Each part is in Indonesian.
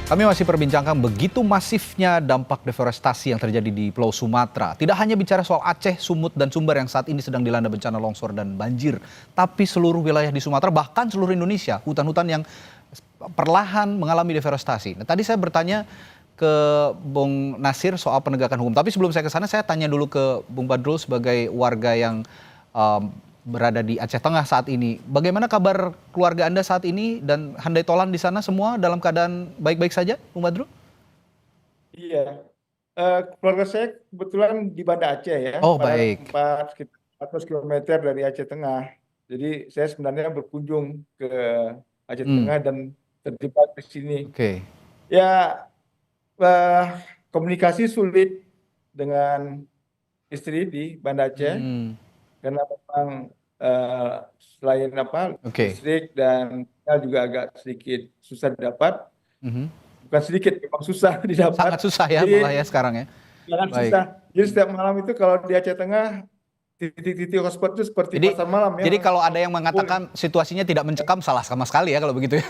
Kami masih perbincangkan begitu masifnya dampak deforestasi yang terjadi di Pulau Sumatera. Tidak hanya bicara soal Aceh, Sumut, dan Sumber yang saat ini sedang dilanda bencana longsor dan banjir, tapi seluruh wilayah di Sumatera, bahkan seluruh Indonesia, hutan-hutan yang perlahan mengalami deforestasi. Nah, tadi saya bertanya ke Bung Nasir soal penegakan hukum. Tapi sebelum saya ke sana, saya tanya dulu ke Bung Badrul sebagai warga yang berada di Aceh Tengah saat ini. Bagaimana kabar keluarga Anda saat ini dan handai tolan di sana semua dalam keadaan baik-baik saja, Bung Badrul? Iya, keluarga saya kebetulan di Banda Aceh ya, Oh, pada baik. tempat sekitar 100 kilometer dari Aceh Tengah. Jadi saya sebenarnya berkunjung ke Aceh Hmm, Tengah dan terjebak di sini. oke. Ya, eh, komunikasi sulit dengan istri di Banda Aceh Hmm, karena memang eh, selain oke. listrik dan sinyal juga agak sedikit susah didapat. Mhm. Bukan sedikit, memang susah Sangat didapat. susah ya malah Jadi ya sekarang ya. sangat Baik. susah. Jadi setiap malam itu kalau di Aceh Tengah titik-titik hotspot itu seperti Jadi pasar malam ya, jadi orang kalau ada yang kumpul. mengatakan situasinya tidak mencekam, salah sama sekali ya kalau begitu ya.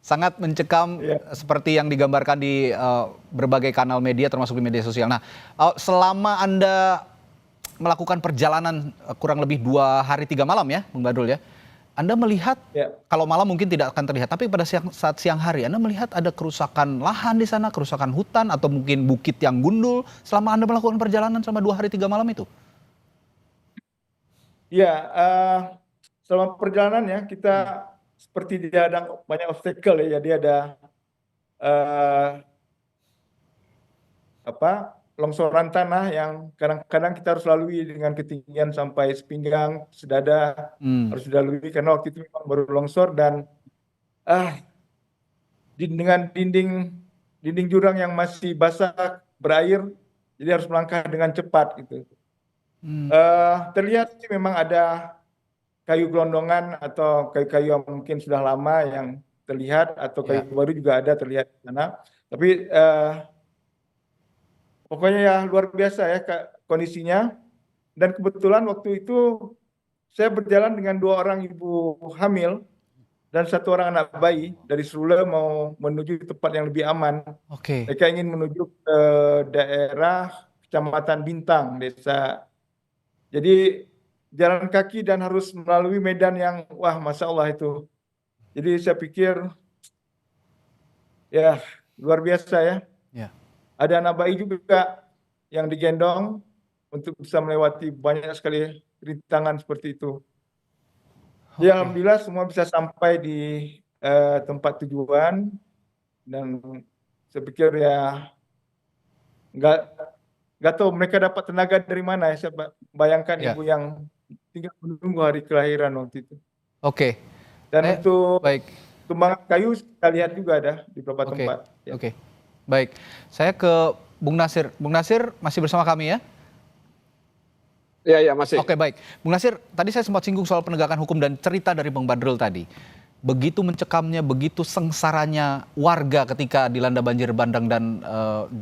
Sangat mencekam Ya, seperti yang digambarkan di berbagai kanal media termasuk di media sosial. Nah, selama Anda melakukan perjalanan kurang lebih 2 hari 3 malam ya, Bung Badrul ya. Anda melihat ya, kalau malam mungkin tidak akan terlihat, tapi pada saat siang hari Anda melihat ada kerusakan lahan di sana, kerusakan hutan atau mungkin bukit yang gundul selama Anda melakukan perjalanan selama 2 hari 3 malam itu. ya. Selama perjalanan ya kita Hmm. seperti dihadang banyak obstacle ya. Jadi ada eh, longsoran tanah yang kadang-kadang kita harus lalui dengan ketinggian sampai sepinggang, sedada Hmm. harus dilalui karena waktu itu memang baru longsor dan ah dengan dinding dinding jurang yang masih basah berair, jadi harus melangkah dengan cepat gitu. Hmm. Terlihat sih memang ada kayu gelondongan atau kayu-kayu yang mungkin sudah lama yang terlihat atau kayu Ya. baru juga ada terlihat di sana. Tapi pokoknya ya luar biasa ya Kak, kondisinya. Dan kebetulan waktu itu saya berjalan dengan 2 orang ibu hamil dan 1 orang anak bayi dari Srule mau menuju tempat yang lebih aman. Oke. Mereka ingin menuju ke daerah Kecamatan Bintang, desa. Jadi jalan kaki dan harus melalui medan yang wah Masya Allah itu. Jadi saya pikir ya luar biasa ya. Ya. Ada anak bayi juga yang digendong untuk bisa melewati banyak sekali rintangan seperti itu. Ya Oke. Alhamdulillah semua bisa sampai di tempat tujuan dan saya pikir ya nggak nggak tahu mereka dapat tenaga dari mana ya. Saya bayangkan Ya. ibu yang tinggal menunggu hari kelahiran waktu itu. Oke. Dan Saya untuk baik. tumbangan kayu kita lihat juga ada di beberapa Oke. tempat. Ya. Oke. Baik. Saya ke Bung Nasir. Bung Nasir masih bersama kami ya? Iya, iya masih. Oke, baik. Bung Nasir, tadi saya sempat singgung soal penegakan hukum dan cerita dari Bang Badrul tadi. Begitu mencekamnya, begitu sengsaranya warga ketika dilanda banjir bandang dan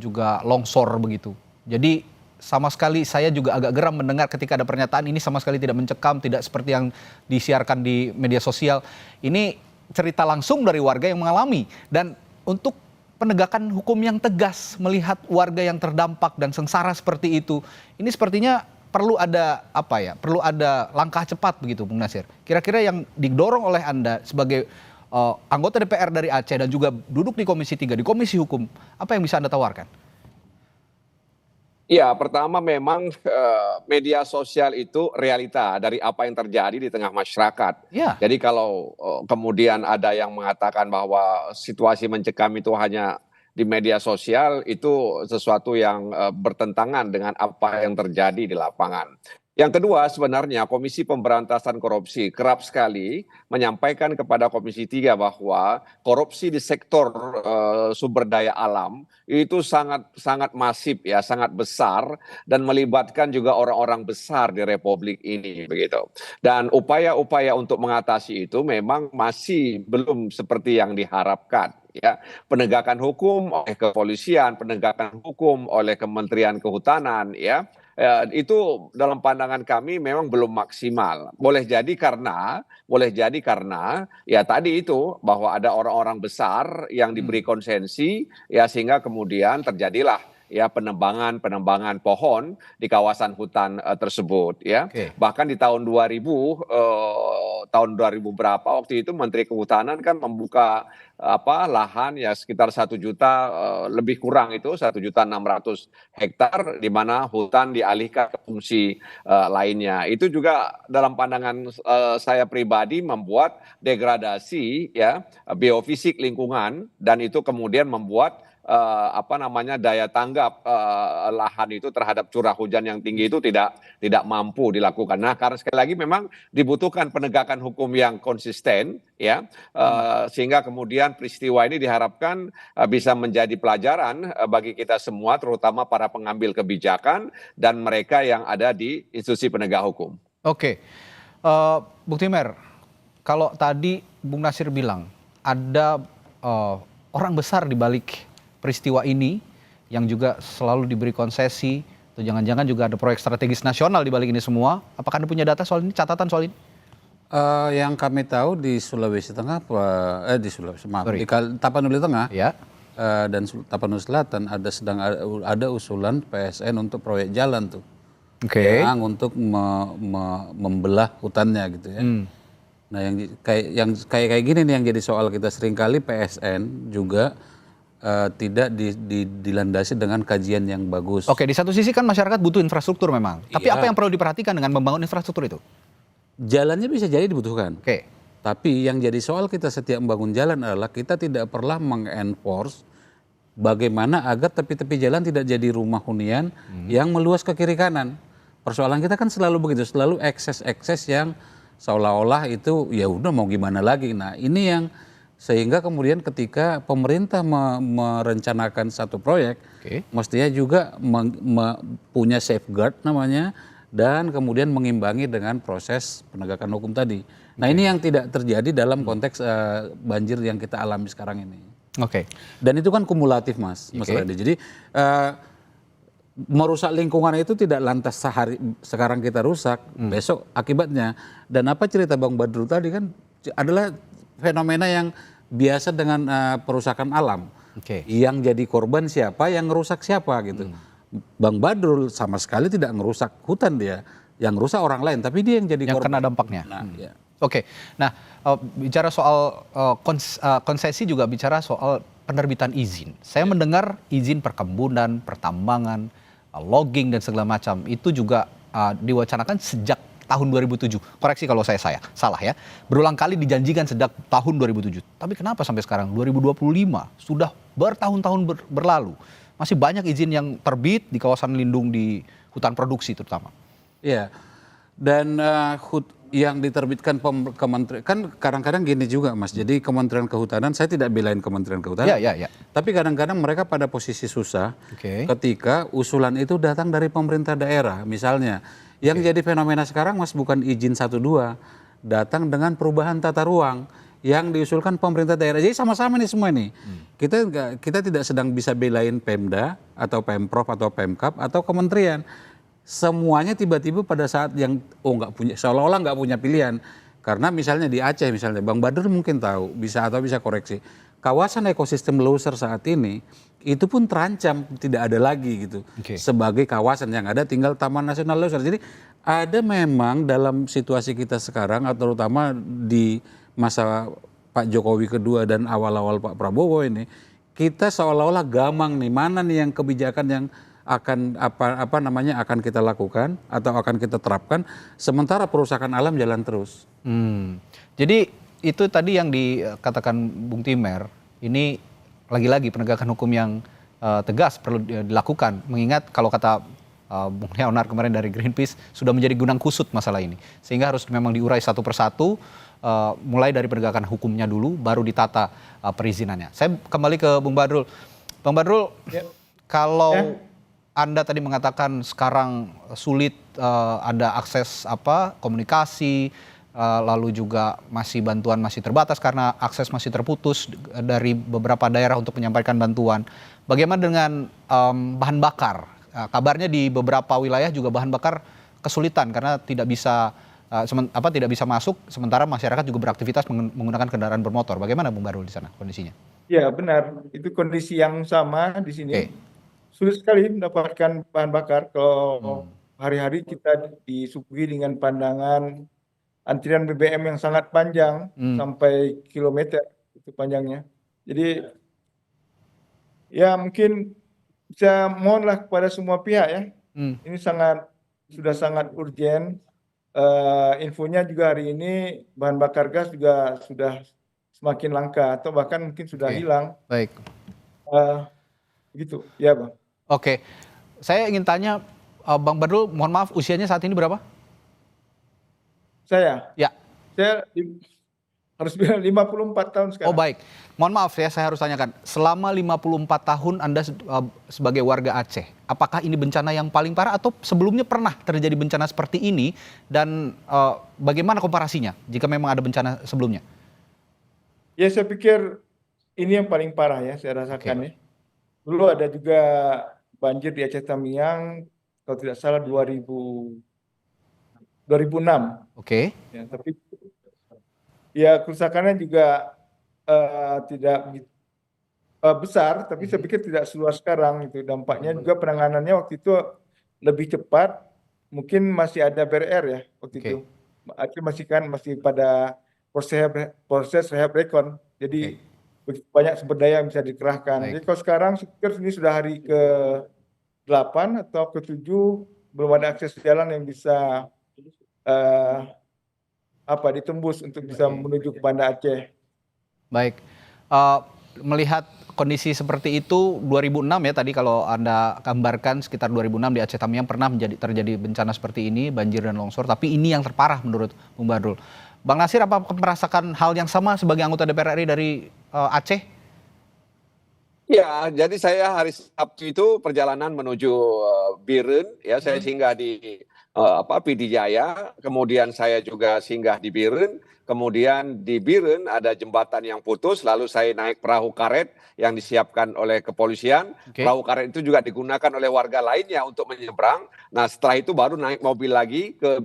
juga longsor begitu. Jadi sama sekali saya juga agak geram mendengar ketika ada pernyataan ini sama sekali tidak mencekam, tidak seperti yang disiarkan di media sosial. Ini cerita langsung dari warga yang mengalami. Dan untuk penegakan hukum yang tegas melihat warga yang terdampak dan sengsara seperti itu, ini sepertinya perlu ada apa ya? Perlu ada langkah cepat begitu, Bung Nasir. Kira-kira yang didorong oleh Anda sebagai anggota DPR dari Aceh dan juga duduk di Komisi 3 di Komisi Hukum, apa yang bisa Anda tawarkan? Iya, pertama memang media sosial itu realita dari apa yang terjadi di tengah masyarakat. Ya, Jadi kalau kemudian ada yang mengatakan bahwa situasi mencekam itu hanya di media sosial, itu sesuatu yang bertentangan dengan apa yang terjadi di lapangan. Yang kedua, sebenarnya Komisi Pemberantasan Korupsi kerap sekali menyampaikan kepada Komisi 3 bahwa korupsi di sektor sumber daya alam itu sangat sangat masif ya, sangat besar dan melibatkan juga orang-orang besar di Republik ini begitu. Dan upaya-upaya untuk mengatasi itu memang masih belum seperti yang diharapkan. ya, penegakan hukum oleh kepolisian, penegakan hukum oleh Kementerian Kehutanan, ya, itu dalam pandangan kami memang belum maksimal. Boleh jadi karena ya tadi itu bahwa ada orang-orang besar yang diberi konsensi, ya sehingga kemudian terjadilah ya penebangan pohon di kawasan hutan tersebut, ya. Oke. Bahkan di tahun 2000 berapa waktu itu Menteri Kehutanan kan membuka lahan ya sekitar 1 juta, lebih kurang itu 1.600.000 hektar, di mana hutan dialihkan ke fungsi lainnya. Itu juga dalam pandangan saya pribadi membuat degradasi ya biofisik lingkungan, dan itu kemudian membuat daya tanggap lahan itu terhadap curah hujan yang tinggi itu tidak mampu dilakukan. Nah, karena sekali lagi memang dibutuhkan penegakan hukum yang konsisten, ya, sehingga kemudian peristiwa ini diharapkan bisa menjadi pelajaran bagi kita semua, terutama para pengambil kebijakan dan mereka yang ada di institusi penegak hukum. Oke, Bung Timer, kalau tadi Bung Nasir bilang ada orang besar di balik peristiwa ini yang juga selalu diberi konsesi, atau jangan-jangan juga ada proyek strategis nasional di balik ini semua. Apakah Anda punya data soal ini, catatan soal ini? Yang kami tahu di Sulawesi Tengah, di Tapanuli Tengah, Ya. dan Tapanuli Selatan ada usulan PSN untuk proyek jalan tuh, Oke. yang untuk membelah hutannya gitu ya. Nah yang kayak gini nih yang jadi soal kita, seringkali PSN juga tidak dilandasi dengan kajian yang bagus. Oke, di satu sisi kan masyarakat butuh infrastruktur memang. Tapi Iya. apa yang perlu diperhatikan dengan membangun infrastruktur itu? Jalannya bisa jadi dibutuhkan. Oke. Tapi yang jadi soal kita setiap membangun jalan adalah kita tidak pernah mengenforce bagaimana agar tepi-tepi jalan tidak jadi rumah hunian yang meluas ke kiri kanan. Persoalan kita kan selalu begitu, selalu ekses-ekses yang seolah-olah itu ya udah mau gimana lagi. Nah, ini yang sehingga kemudian ketika pemerintah merencanakan satu proyek, mestinya juga punya safeguard namanya, dan kemudian mengimbangi dengan proses penegakan hukum tadi. Nah, ini yang tidak terjadi dalam konteks banjir yang kita alami sekarang ini. Oke. Dan itu kan kumulatif, Mas Radi. Jadi merusak lingkungan itu tidak lantas sekarang kita rusak, besok akibatnya. Dan apa cerita Bang Badrul tadi kan adalah fenomena yang biasa dengan perusakan alam. Oke. Yang jadi korban siapa, yang ngerusak siapa gitu. Bang Badrul sama sekali tidak ngerusak hutan dia, yang rusak orang lain, tapi dia yang jadi Yang korban. kena dampaknya. Nah, ya. Oke. Nah, bicara soal konsesi juga bicara soal penerbitan izin. Saya mendengar izin perkebunan, pertambangan, logging dan segala macam itu juga diwacanakan sejak tahun 2007. Koreksi kalau saya salah ya. Berulang kali dijanjikan sejak tahun 2007. Tapi kenapa sampai sekarang 2025 sudah bertahun-tahun berlalu masih banyak izin yang terbit di kawasan lindung di hutan produksi terutama. Iya. Dan yang diterbitkan kementerian kan kadang-kadang gini juga, Mas. Jadi Kementerian Kehutanan, saya tidak belain Kementerian Kehutanan. Ya. Tapi kadang-kadang mereka pada posisi susah ketika usulan itu datang dari pemerintah daerah. Misalnya, yang jadi fenomena sekarang, Mas, bukan izin 1-2, datang dengan perubahan tata ruang yang diusulkan pemerintah daerah. Jadi sama-sama nih semua nih. Kita tidak sedang bisa belain Pemda atau Pemprov atau Pemkap atau kementerian. Semuanya tiba-tiba pada saat yang seolah-olah nggak punya pilihan. Karena misalnya di Aceh misalnya, Bang Badrul mungkin tahu, bisa koreksi. Kawasan ekosistem loser saat ini itu pun terancam tidak ada lagi gitu. Sebagai kawasan yang ada tinggal Taman Nasional Loser. Jadi ada memang dalam situasi kita sekarang, atau terutama di masa Pak Jokowi kedua dan awal-awal Pak Prabowo ini, kita seolah-olah gamang nih, mana nih yang kebijakan yang akan akan kita lakukan atau akan kita terapkan, sementara perusakan alam jalan terus. Jadi itu tadi yang dikatakan Bung Timer, ini lagi-lagi penegakan hukum yang tegas perlu dilakukan, mengingat kalau kata Bung Leonard kemarin dari Greenpeace sudah menjadi gunang kusut masalah ini, sehingga harus memang diurai satu persatu, mulai dari penegakan hukumnya dulu, baru ditata perizinannya. Saya kembali ke Bung Badrul. Bang Badrul, kalau Anda tadi mengatakan sekarang sulit ada akses komunikasi, lalu juga bantuan masih terbatas karena akses masih terputus dari beberapa daerah untuk menyampaikan bantuan. Bagaimana dengan bahan bakar? Kabarnya di beberapa wilayah juga bahan bakar kesulitan karena tidak bisa masuk, sementara masyarakat juga beraktivitas menggunakan kendaraan bermotor. Bagaimana Bung Badrul di sana kondisinya? Ya benar, itu kondisi yang sama di sini. Oke. Sulit sekali mendapatkan bahan bakar kalau hari-hari kita disuguhi dengan pandangan antrian BBM yang sangat panjang sampai kilometer itu panjangnya. Jadi ya mungkin bisa mohonlah kepada semua pihak ya. Ini sudah sangat urgen. Infonya juga hari ini bahan bakar gas juga sudah semakin langka atau bahkan mungkin sudah hilang. Baik. Begitu, ya Bang. Oke, saya ingin tanya Bang Badrul, mohon maaf usianya saat ini berapa? Saya Ya. harus bilang 54 tahun sekarang. Oh baik, mohon maaf ya saya harus tanyakan. Selama 54 tahun Anda sebagai warga Aceh, apakah ini bencana yang paling parah atau sebelumnya pernah terjadi bencana seperti ini? Dan bagaimana komparasinya jika memang ada bencana sebelumnya? Ya saya pikir ini yang paling parah ya saya rasakan ya. Dulu ada juga banjir di Aceh Tamiang, kalau tidak salah 2006. Oke. Ya, tapi ya kerusakannya juga tidak besar, tapi saya pikir tidak seluas sekarang itu. Dampaknya juga penanganannya waktu itu lebih cepat, mungkin masih ada BRR ya waktu itu. Aceh masih pada proses rehab rekon. Jadi begitu banyak sumber daya yang bisa dikerahkan. Jadi kalau sekarang saya pikir ini sudah hari ke-8 atau ke-7 belum ada akses jalan yang bisa ditembus untuk bisa menuju ke Banda Aceh. Baik, melihat kondisi seperti itu 2006 ya tadi kalau Anda gambarkan sekitar 2006 di Aceh Tamiang pernah terjadi bencana seperti ini, banjir dan longsor, tapi ini yang terparah menurut Bung Badrul. Bang Nasir, apa merasakan hal yang sama sebagai anggota DPR RI dari Aceh? Ya, jadi saya hari Sabtu itu perjalanan menuju Biren, ya saya singgah di Pidi Jaya, kemudian saya juga singgah di Biren, kemudian di Biren ada jembatan yang putus, lalu saya naik perahu karet yang disiapkan oleh kepolisian. Perahu karet itu juga digunakan oleh warga lainnya untuk menyeberang. Nah, setelah itu baru naik mobil lagi ke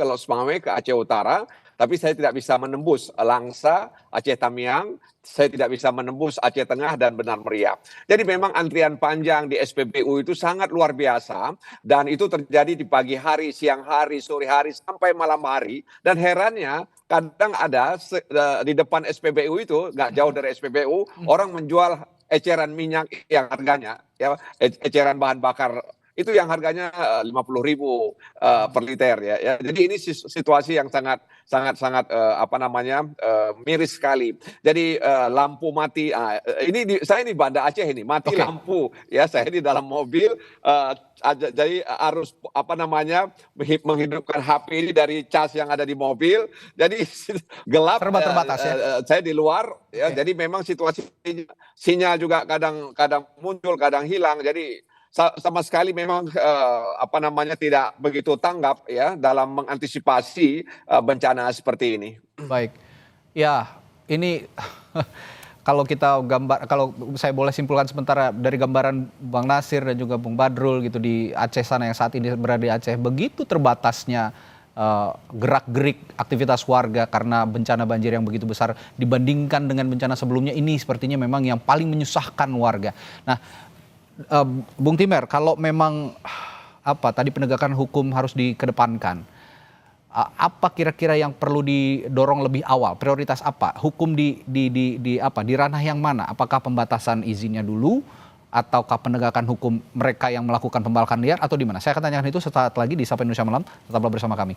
Losmawe, ke Aceh Utara. Tapi saya tidak bisa menembus Langsa, Aceh Tamiang, saya tidak bisa menembus Aceh Tengah dan Benar Meriah. Jadi memang antrian panjang di SPBU itu sangat luar biasa dan itu terjadi di pagi hari, siang hari, sore hari sampai malam hari. Dan herannya kadang ada di depan SPBU itu, nggak jauh dari SPBU, orang menjual eceran minyak yang harganya, ya, eceran bahan bakar itu yang harganya 50.000 per liter ya. Jadi ini situasi yang sangat miris sekali. Jadi lampu mati. Saya di Banda Aceh ini mati lampu ya. Saya di dalam mobil. Jadi harus menghidupkan HP ini dari cas yang ada di mobil. Jadi gelap. Serba terbatas ya. Saya di luar ya. Jadi memang situasi sinyal juga kadang muncul, kadang hilang. Jadi sama sekali memang tidak begitu tanggap ya dalam mengantisipasi bencana seperti ini. Baik, ya ini kalau saya boleh simpulkan sementara dari gambaran Bang Nasir dan juga Bung Badrul gitu di Aceh sana yang saat ini berada di Aceh, begitu terbatasnya gerak-gerik aktivitas warga karena bencana banjir yang begitu besar dibandingkan dengan bencana sebelumnya, ini sepertinya memang yang paling menyusahkan warga. Nah, Bung Timer, kalau memang tadi penegakan hukum harus dikedepankan, apa kira-kira yang perlu didorong lebih awal? Prioritas apa? Hukum di ranah yang mana? Apakah pembatasan izinnya dulu, ataukah penegakan hukum mereka yang melakukan pembalakan liar, atau di mana? Saya akan tanyakan itu sesaat lagi di Sapa Indonesia Malam. Tetaplah bersama kami.